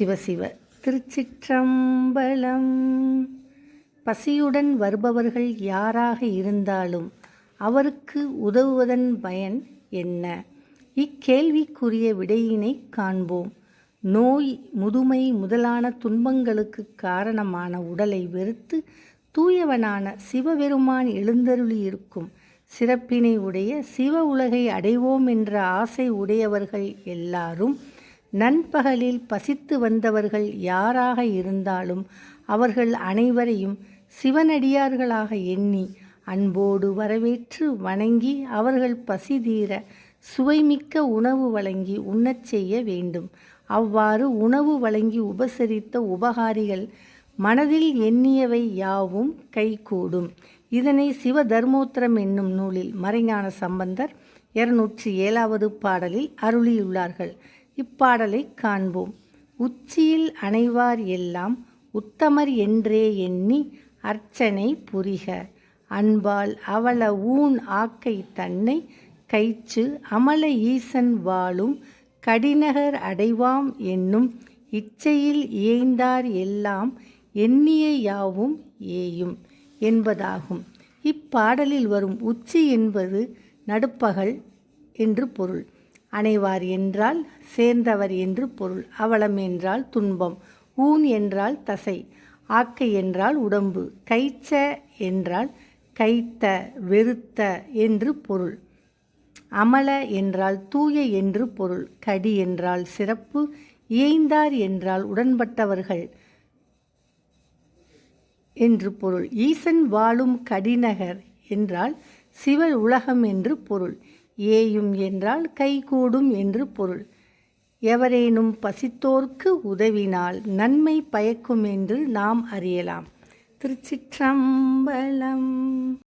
சிவசிவ திருச்சிற்றம்பலம். பசியுடன் வருபவர்கள் யாராக இருந்தாலும் அவருக்கு உதவுவதன் பயன் என்ன? இக்கேள்விக்குரிய விடையினை காண்போம். நோய், முதுமை முதலான துன்பங்களுக்கு காரணமான உடலை வெறுத்து தூயவனான சிவபெருமான் எழுந்தருளியிருக்கும் சிறப்பினை உடைய சிவ உலகை அடைவோம் என்ற ஆசை உடையவர்கள் எல்லாரும் நண்பகலில் பசித்து வந்தவர்கள் யாராக இருந்தாலும் அவர்கள் அனைவரையும் சிவனடியார்களாக எண்ணி அன்போடு வரவேற்று வணங்கி அவர்கள் பசி தீர சுவைமிக்க உணவு வழங்கி உண்ணச் செய்ய வேண்டும். அவ்வாறு உணவு வழங்கி உபசரித்த உபகாரிகள் மனதில் எண்ணியவை யாவும் கைகூடும். இதனை சிவ தர்மோத்திரம் என்னும் நூலில் மறைஞான சம்பந்தர் 207வது பாடலில் அருளியுள்ளார்கள். இப்பாடலை காண்போம். உச்சியில் அணைவார் எல்லாம் உத்தமர் என்றே எண்ணி அர்ச்சனை புரிக. அன்பால் அவல ஊன் ஆக்கை தன்னை கைச்சு அமல ஈசன் வாழும் கடிநகர் அடைவாம் என்னும் இச்சையில் இயைந்தார் எல்லாம் எண்ணிய யாவும் ஏயும் என்பதாகும். இப்பாடலில் வரும் உச்சி என்பது நடுப்பகல் என்று பொருள். அணைவார் என்றால் சேர்ந்தவர் என்று பொருள். அவலம் என்றால் துன்பம். ஊன் என்றால் தசை. ஆக்கை என்றால் உடம்பு. கைச்ச என்றால் கைத்த வெறுத்த என்று பொருள். அமல என்றால் தூய என்று பொருள். கடி என்றால் சிறப்பு. இயைந்தார் என்றால் உடன்பட்டவர்கள் என்று பொருள். ஈசன் வாழும் கடிநகர் என்றால் சிவ உலகம் என்று பொருள். ஏயும் என்றால் கைகூடும் என்று பொருள். எவரேனும் பசித்தோர்க்கு உதவினால் நன்மை பயக்கும் என்று நாம் அறியலாம். திருச்சிற்றம்பலம்.